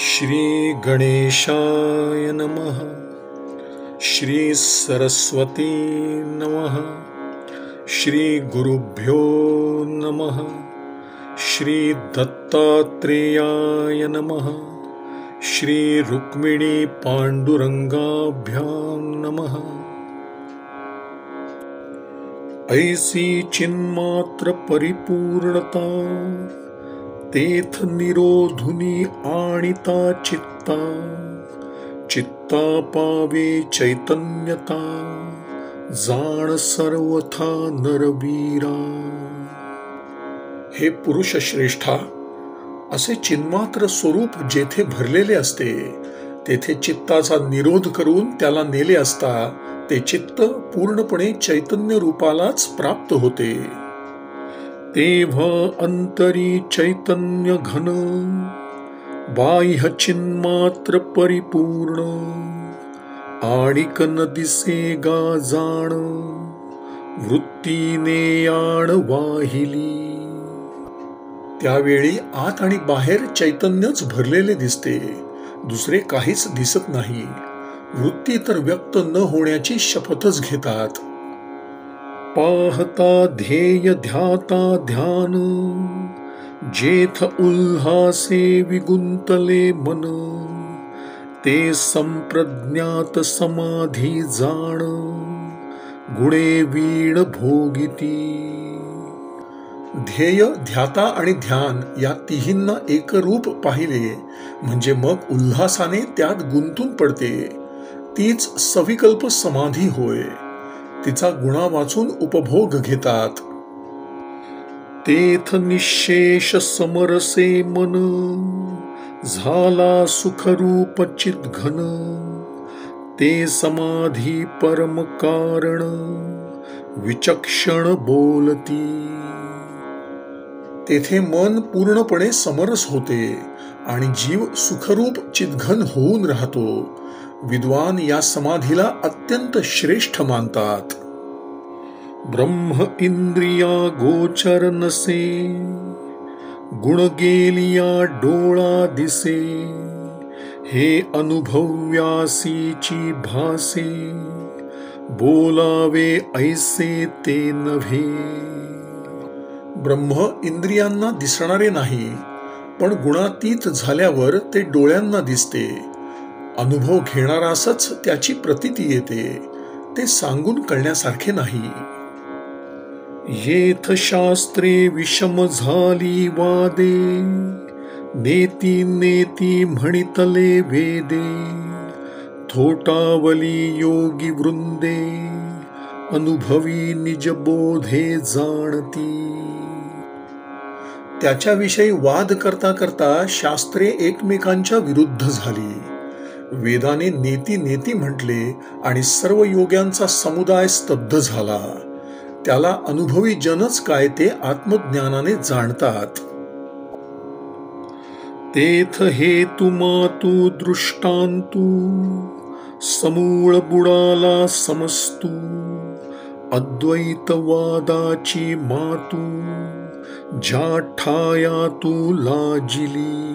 श्री गणेशाय नमः। श्री सरस्वती नमः। श्री गुरुभ्यो नमः। श्री दत्तात्रेयाय नमः। श्री रुक्मिणी पांडुरंगाभ्यां नमः। ऐसी चिन्मात्र परिपूर्णता तेथ निरोधुनी आणिता चित्ता, चित्ता पावे चैतन्यता, जाण सर्वथा नरवीरा। हे पुरुष श्रेष्ठा, असे चिन्मात्र स्वरूप जेथे भरलेले असते तेथे चित्ताचा निरोध करून त्याला नेले असता ते चित्त पूर्णपणे चैतन्य रूपालाच प्राप्त होते। तेव्हा अंतरी चैतन्य घन, बाह्य चिन्मात्र परिपूर्ण, आणिक न दिसे गा जाण, वृत्तीने याण वाहिली। त्यावेळी आत आणि बाहेर चैतन्यच भरलेले दिसते, दुसरे काहीच दिसत नाही। वृत्ती तर व्यक्त न होण्याची शपथच घेतात। पाहता ध्येय ध्याता ध्यान, जेथ उल्हासे विगुंतले मन, ते संप्रज्ञात समाधी जाण, गुणे वीण भोगिती। ध्येय, ध्याता आणि ध्यान या तिहींना एकरूप पाहिले म्हणजे मग उल्हासाने त्यात गुंतून पडते। तीच सविकल्प समाधी होय। तिचा गुणा वाचून उपभोग घेतात। तेथ निशेष समरसे मन, झाला सुखरूप चिद्घन, ते समाधी परम कारण, विचक्षण बोलती। तेथे मन पूर्णपणे समरस होते आणि जीव सुखरूप चिद्घन होऊन राहतो। विद्वान या समाधीला अत्यंत श्रेष्ठ मानतात। ब्रह्म इंद्रिया गोचर नसे, गुण गेलिया डोळा दिसे, हे अनुभव्यासीची भासे, बोलावे ऐसे ते नव्हे। ब्रह्म इंद्रियांना दिसणारे नाही, पण गुणातीत झाल्यावर ते डोळ्यांना दिसते। अनुभव घेणारासच त्याची प्रतीती येते, ते सांगून कळण्यासारखे नाही। येथ शास्त्रे विषम झाली वादे, नेती नेती म्हणितले वेदे, थोटावली योगी वृंदे, अनुभवी निज बोधे जाणती। त्याच्याविषयी वाद करता करता शास्त्रे एकमेकांच्या विरुद्ध झाली। वेदाने नेती नेती म्हटले आणि सर्व योग्यांचा समुदाय स्तब्ध झाला। त्याला अनुभवी जनच काय ते आत्मज्ञानाने जाणतात। तेथ हेतु मातु दृष्टांतु, समूळ बुडाला समस्तू, अद्वैतवादाची मातू, ज्या ठायातू लाजिली।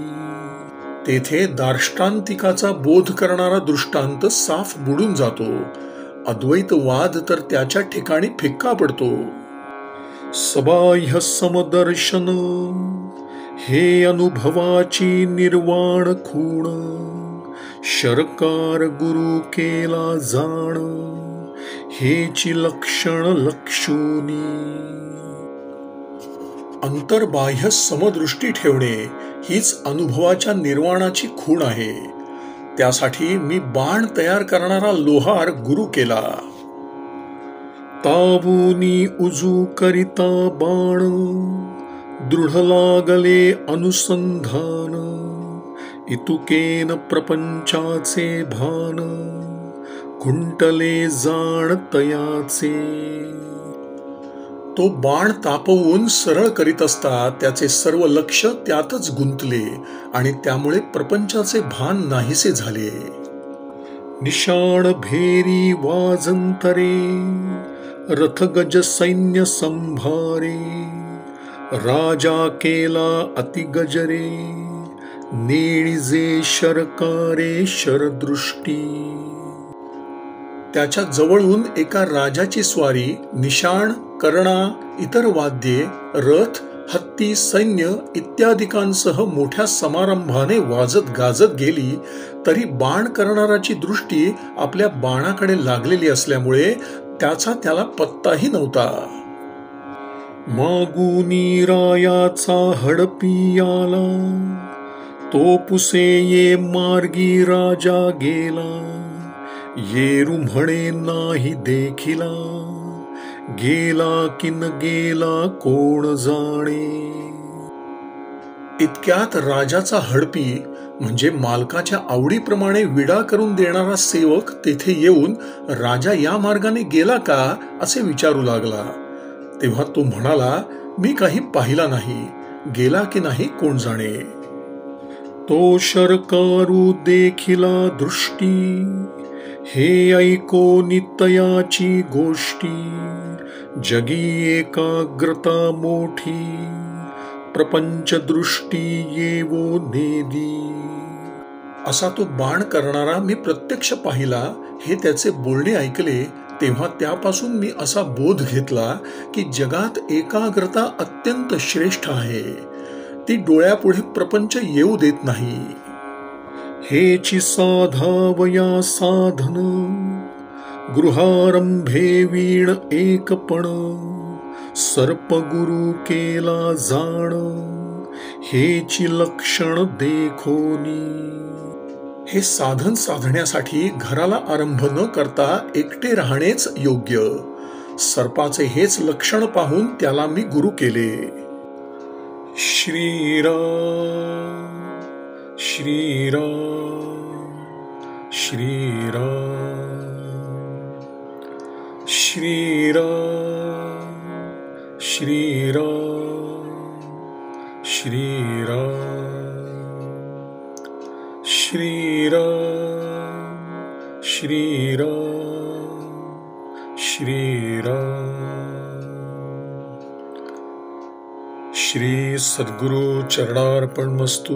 तेथे दार्ष्टांतिकाचा बोध करणारा दृष्टांत साफ बुडून जातो, अद्वैतवाद तर त्याच्या ठिकाणी फिक्का पडतो। सबाह्य समदर्शन, हे अनुभवाची निर्वाण खूण, शरकार गुरु केला जाण, हेची लक्षण लक्षुनी। अंतर्बाह्य समदृष्टी ठेवणे हीच अनुभवाच्या निर्वाणाची खूण आहे। त्यासाठी मी बाण तयार करणारा लोहार गुरु केला। तावूनी उजू करिता बाण, दृढ लागले अनुसंधान, इतुकेन प्रपंचाचे भान, खुंटले जाण तयाचे। तो बाण तापवून सरळ करीत असता त्याचे सर्व लक्ष त्यातच गुंतले आणि त्यामुळे प्रपंचाचे भान नाहीसे झाले। निशाण भेरी वाजंतरे, रथगज सैन्य संभारे, राजा केला अति गजरे, नेळिजे शरकारे शरदृष्टी. त्याच्या जवळून एका राजाची स्वारी निशाण, कर्णा, इतर वाद्ये, रथ, हत्ती, सैन्य इत्यादिकांसह मोठ्या समारंभाने वाजत गाजत गेली, तरी बाण करणाराची दृष्टी आपल्या बाणाकडे लागलेली असल्यामुळे त्याचा त्याला पत्ताही नव्हता. मागुनी रायाचा हडपी आला, तो पुसे ये मार्गी राजा गेला. येरू म्हणे नाही देखिला, गेला की न गेला कोण जाणे. इतक्यात राजाचा हडपी म्हणजे मालकाच्या आवडीप्रमाणे विडा करून देणारा सेवक तेथे येऊन राजा या मार्गाने गेला का असे विचारू लागला. तेव्हा तो म्हणाला, मी काही पाहिला नाही, गेला की नाही कोण जाणे. तो शरकारू देखिला दृष्टी, हे ऐको नितयाची गोष्टी. जगी एकाग्रता मोठी, प्रपंच दृष्टी येवो नेदी. असा तो बाण करणारा मी प्रत्यक्ष पाहिला, हे त्याचे बोलणे ऐकले. तेव्हा त्यापासून मी असा बोध घेतला की जगात एकाग्रता अत्यंत श्रेष्ठ आहे. ती डोळ्यापुढे प्रपंच येऊ देत नाही. हेची साधावया साधन, गृहारंभे वीण एकपण. सर्पगुरु केला जाण, हेची लक्षण देखोनी. हे साधन साधण्यासाठी घराला आरंभ न करता एकटे राहणेच योग्य. सर्पाचे हेच लक्षण पाहून त्याला मी गुरु केले. श्रीराम श्रीराम श्रीराम श्रीराम श्रीराम श्रीराम श्रीराम श्रीराम श्रीराम. श्री सद्गुरु चरणार्पणमस्तु.